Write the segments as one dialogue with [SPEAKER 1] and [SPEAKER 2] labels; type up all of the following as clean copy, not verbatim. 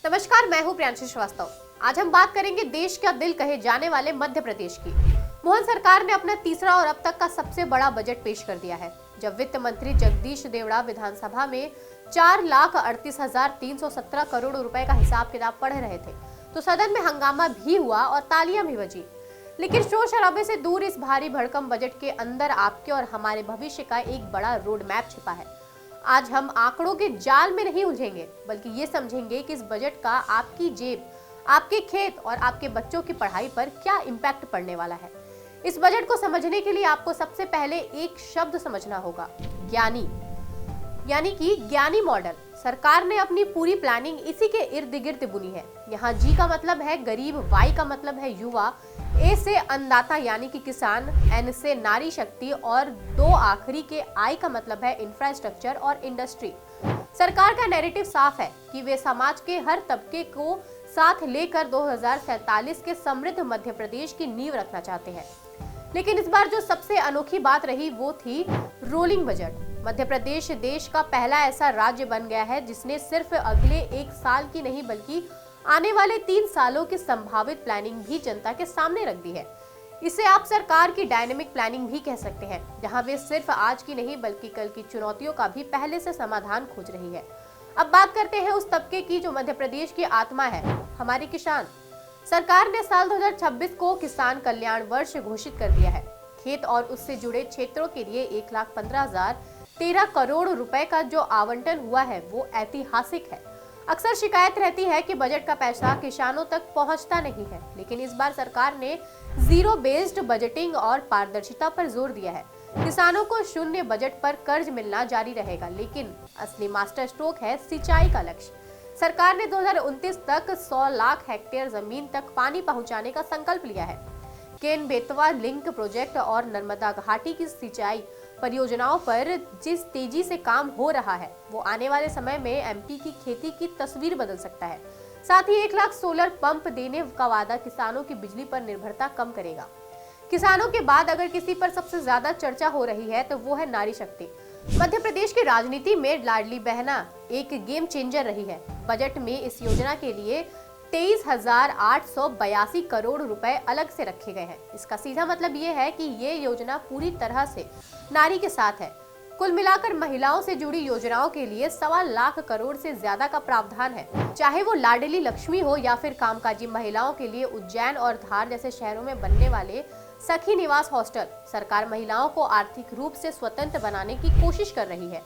[SPEAKER 1] नमस्कार, मैं हूं प्रियांशी श्रीवास्तव। आज हम बात करेंगे देश का दिल कहे जाने वाले मध्य प्रदेश की। मोहन सरकार ने अपना तीसरा और अब तक का सबसे बड़ा बजट पेश कर दिया है। जब वित्त मंत्री जगदीश देवड़ा विधानसभा में 4,38,317 करोड़ रुपए का हिसाब किताब पढ़ रहे थे तो सदन में हंगामा भी हुआ और तालियां भी बजी। लेकिन शोर शराबे से दूर इस भारी भरकम बजट के अंदर आपके और हमारे भविष्य का एक बड़ा रोड मैप छिपा है। आज हम आंकड़ों के जाल में नहीं उलझेंगे, बल्कि ये समझेंगे कि इस बजट का आपकी जेब, आपके खेत और आपके बच्चों की पढ़ाई पर क्या इम्पैक्ट पड़ने वाला है। इस बजट को समझने के लिए आपको सबसे पहले एक शब्द समझना होगा, ज्ञानी। यानी कि ज्ञानी मॉडल। सरकार ने अपनी पूरी प्लानिंग इसी के इर्द गिर्द बुनी है। यहाँ जी का मतलब है गरीब, वाई का मतलब है युवा, ए से अन्नदाता यानी कि किसान, एन से नारी शक्ति और दो आखिरी के आई का मतलब है इंफ्रास्ट्रक्चर और इंडस्ट्री। सरकार का नैरेटिव साफ है कि वे समाज के हर तबके को साथ लेकर 2047 के समृद्ध मध्य प्रदेश की नींव रखना चाहते हैं। लेकिन इस बार जो सबसे अनोखी बात रही वो थी रोलिंग बजट। मध्य प्रदेश देश का पहला ऐसा राज्य बन गया है जिसने सिर्फ अगले एक साल की नहीं बल्कि आने वाले 3 सालों की संभावित प्लानिंग भी जनता के सामने रख दी है। इसे आप सरकार की डायनेमिक प्लानिंग भी कह सकते हैं, जहां वे सिर्फ आज की नहीं बल्कि कल की चुनौतियों का भी पहले से समाधान खोज रही है। अब बात करते हैं उस तबके की जो मध्य प्रदेश की आत्मा है, हमारे किसान। सरकार ने साल 2026 को किसान कल्याण वर्ष घोषित कर दिया है। खेत और उससे जुड़े क्षेत्रों के लिए 1,15,013 करोड़ रुपए का जो आवंटन हुआ है वो ऐतिहासिक है। अक्सर शिकायत रहती है कि बजट का पैसा किसानों तक पहुंचता नहीं है, लेकिन इस बार सरकार ने जीरो बेस्ड बजटिंग और पारदर्शिता पर जोर दिया है। किसानों को शून्य बजट पर कर्ज मिलना जारी रहेगा, लेकिन असली मास्टर स्ट्रोक है सिंचाई का लक्ष्य। सरकार ने 2029 तक 100 लाख हेक्टेयर जमीन तक पानी पहुंचाने का संकल्प लिया है। केन बेतवा लिंक प्रोजेक्ट और नर्मदा घाटी की सिंचाई परियोजनाओं पर जिस तेजी से काम हो रहा है वो आने वाले समय में एमपी की खेती की तस्वीर बदल सकता है। साथ ही 1 लाख सोलर पंप देने का वादा किसानों की बिजली पर निर्भरता कम करेगा। किसानों के बाद अगर किसी पर सबसे ज्यादा चर्चा हो रही है तो वो है नारी शक्ति। मध्य प्रदेश की राजनीति में लाडली बहना एक गेम चेंजर रही है। बजट में इस योजना के लिए 23,882 करोड़ रुपए अलग से रखे गए हैं। इसका सीधा मतलब ये है कि ये योजना पूरी तरह से नारी के साथ है। कुल मिलाकर महिलाओं से जुड़ी योजनाओं के लिए 1.25 लाख करोड़ से ज्यादा का प्रावधान है। चाहे वो लाडली लक्ष्मी हो या फिर कामकाजी महिलाओं के लिए उज्जैन और धार जैसे शहरों में बनने वाले सखी निवास हॉस्टल। सरकार महिलाओं को आर्थिक रूप से स्वतंत्र बनाने की कोशिश कर रही है।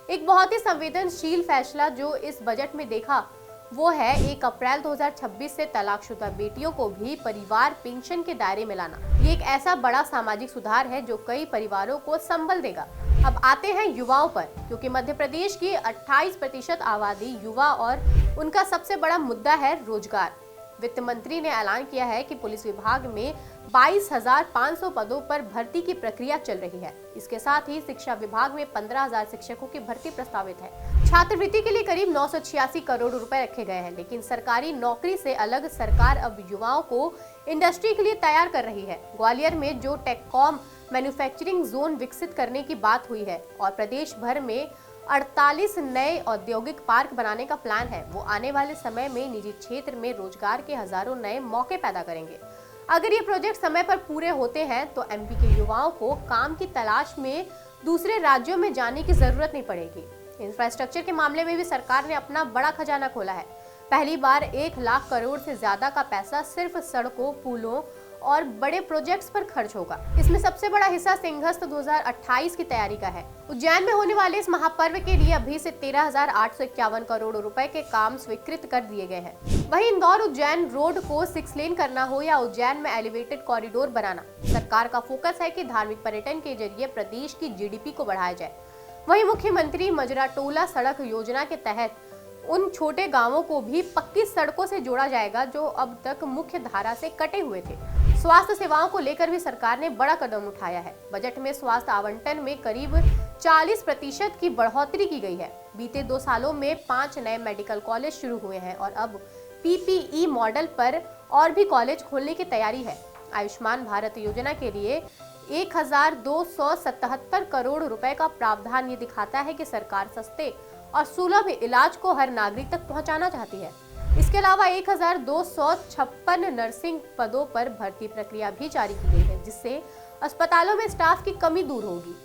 [SPEAKER 1] एक बहुत ही संवेदनशील फैसला जो इस बजट में देखा वो है 1 अप्रैल 2026 से तलाकशुदा बेटियों को भी परिवार पेंशन के दायरे में लाना। ये एक ऐसा बड़ा सामाजिक सुधार है जो कई परिवारों को संबल देगा। अब आते हैं युवाओं पर, क्योंकि मध्य प्रदेश की 28% आबादी युवा और उनका सबसे बड़ा मुद्दा है रोजगार। वित्त मंत्री ने ऐलान किया है कि पुलिस विभाग में 22,500 पदों पर भर्ती की प्रक्रिया चल रही है। इसके साथ ही शिक्षा विभाग में 15,000 शिक्षकों की भर्ती प्रस्तावित है। छात्रवृत्ति के लिए करीब 986 करोड़ रुपए रखे गए हैं। लेकिन सरकारी नौकरी से अलग सरकार अब युवाओं को इंडस्ट्री के लिए तैयार कर रही है। ग्वालियर में जो टेककॉम मैन्युफैक्चरिंग जोन विकसित करने की बात हुई है और प्रदेश भर में 48 नए औद्योगिक पार्क बनाने का प्लान है, वो आने वाले समय में निजी क्षेत्र में रोजगार के हजारों नए मौके पैदा करेंगे। अगर ये प्रोजेक्ट समय पर पूरे होते हैं तो एमपी के युवाओं को काम की तलाश में दूसरे राज्यों में जाने की जरूरत नहीं पड़ेगी। इंफ्रास्ट्रक्चर के मामले में भी सरकार ने अपना बड़ा खजाना खोला है। पहली बार 1 लाख करोड़ से ज्यादा का पैसा सिर्फ सड़कों, पुलों और बड़े प्रोजेक्ट्स पर खर्च होगा। इसमें सबसे बड़ा हिस्सा सिंहस्थ 2028 की तैयारी का है। उज्जैन में होने वाले इस महापर्व के लिए अभी से 13,851 करोड़ रुपए के काम स्वीकृत कर दिए गए हैं। वहीं इंदौर उज्जैन रोड को 6 लेन करना हो या उज्जैन में एलिवेटेड कॉरिडोर बनाना, सरकार का फोकस है कि धार्मिक पर्यटन के जरिए प्रदेश की जीडीपी को बढ़ाया जाए। वहीं मुख्यमंत्री मजराटोला सड़क योजना के तहत उन छोटे गांवों को भी पक्की सड़कों से जोड़ा जाएगा जो अब तक मुख्य धारा से कटे हुए थे। स्वास्थ्य सेवाओं को लेकर भी सरकार ने बड़ा कदम उठाया है। बजट में स्वास्थ्य आवंटन में करीब 40% की बढ़ोतरी की गई है। बीते 2 सालों में 5 नए मेडिकल कॉलेज शुरू हुए हैं और अब पीपीई मॉडल पर और भी कॉलेज खोलने की तैयारी है। आयुष्मान भारत योजना के लिए 1,277 करोड़ रुपए का प्रावधान ये दिखाता है कि सरकार सस्ते और सुलभ इलाज को हर नागरिक तक पहुंचाना चाहती है। इसके अलावा 1256 नर्सिंग पदों पर भर्ती प्रक्रिया भी जारी की गई है, जिससे अस्पतालों में स्टाफ की कमी दूर होगी।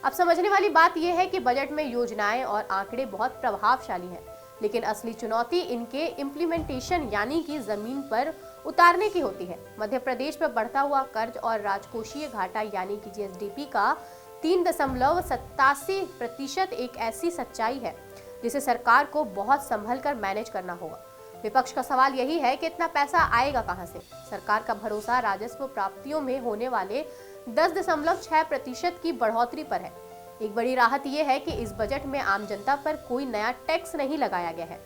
[SPEAKER 1] अब समझने वाली बात यह है कि बजट में योजनाएं और आंकड़े बहुत प्रभावशाली हैं, लेकिन असली चुनौती इनके इम्प्लीमेंटेशन यानी कि जमीन पर उतारने की होती है। मध्य प्रदेश में बढ़ता हुआ कर्ज और राजकोषीय घाटा यानी कि जीएसडीपी का 3.87% एक ऐसी सच्चाई है जिसे सरकार को बहुत संभल कर मैनेज करना होगा। विपक्ष का सवाल यही है कि इतना पैसा आएगा कहां से। सरकार का भरोसा राजस्व प्राप्तियों में होने वाले 10.6% की बढ़ोतरी पर है। एक बड़ी राहत यह है कि इस बजट में आम जनता पर कोई नया टैक्स नहीं लगाया गया है।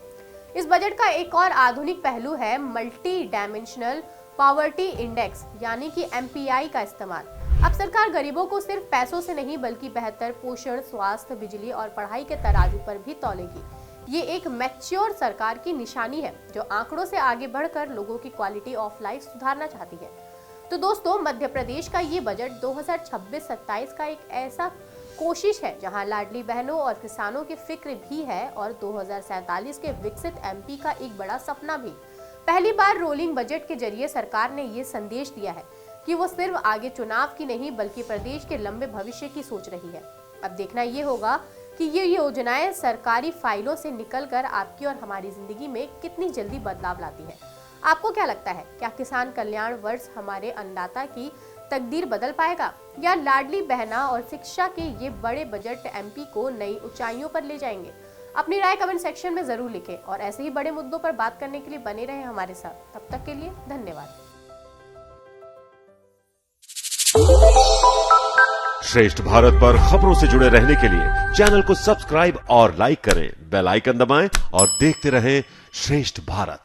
[SPEAKER 1] इस बजट का एक और आधुनिक पहलू है मल्टी डायमेंशनल पॉवर्टी इंडेक्स यानी कि MPI का इस्तेमाल। अब सरकार गरीबों को सिर्फ पैसों से नहीं बल्कि बेहतर पोषण, स्वास्थ्य, बिजली और पढ़ाई के तराजू पर भी तौलेगी। ये एक मैच्योर सरकार की निशानी है जो आंकड़ों से आगे बढ़कर लोगों की क्वालिटी ऑफ लाइफ सुधारना चाहती है। तो दोस्तों, मध्य प्रदेश का ये बजट 2026-27 का एक ऐसा कोशिश है जहां लाडली बहनों और किसानों की फिक्र भी है और 2047 के विकसित MP का एक बड़ा सपना भी। पहली बार रोलिंग बजट के जरिए सरकार ने ये संदेश दिया है कि वो सिर्फ आगे चुनाव की नहीं बल्कि प्रदेश के लंबे भविष्य की सोच रही है। अब देखना ये होगा कि ये योजनाएं सरकारी फाइलों से निकलकर आपकी और हमारी जिंदगी में कितनी जल्दी बदलाव लाती है। आपको क्या लगता है, क्या किसान कल्याण वर्ष हमारे अन्नदाता की तकदीर बदल पाएगा या लाडली बहना और शिक्षा के ये बड़े बजट MP को नई ऊंचाइयों पर ले जाएंगे? अपनी राय कमेंट सेक्शन में जरूर लिखें और ऐसे ही बड़े मुद्दों पर बात करने के लिए बने रहें हमारे साथ। तब तक के लिए धन्यवाद।
[SPEAKER 2] श्रेष्ठ भारत पर खबरों से जुड़े रहने के लिए चैनल को सब्सक्राइब और लाइक करें, बेल आइकन दबाएं और देखते रहें श्रेष्ठ भारत।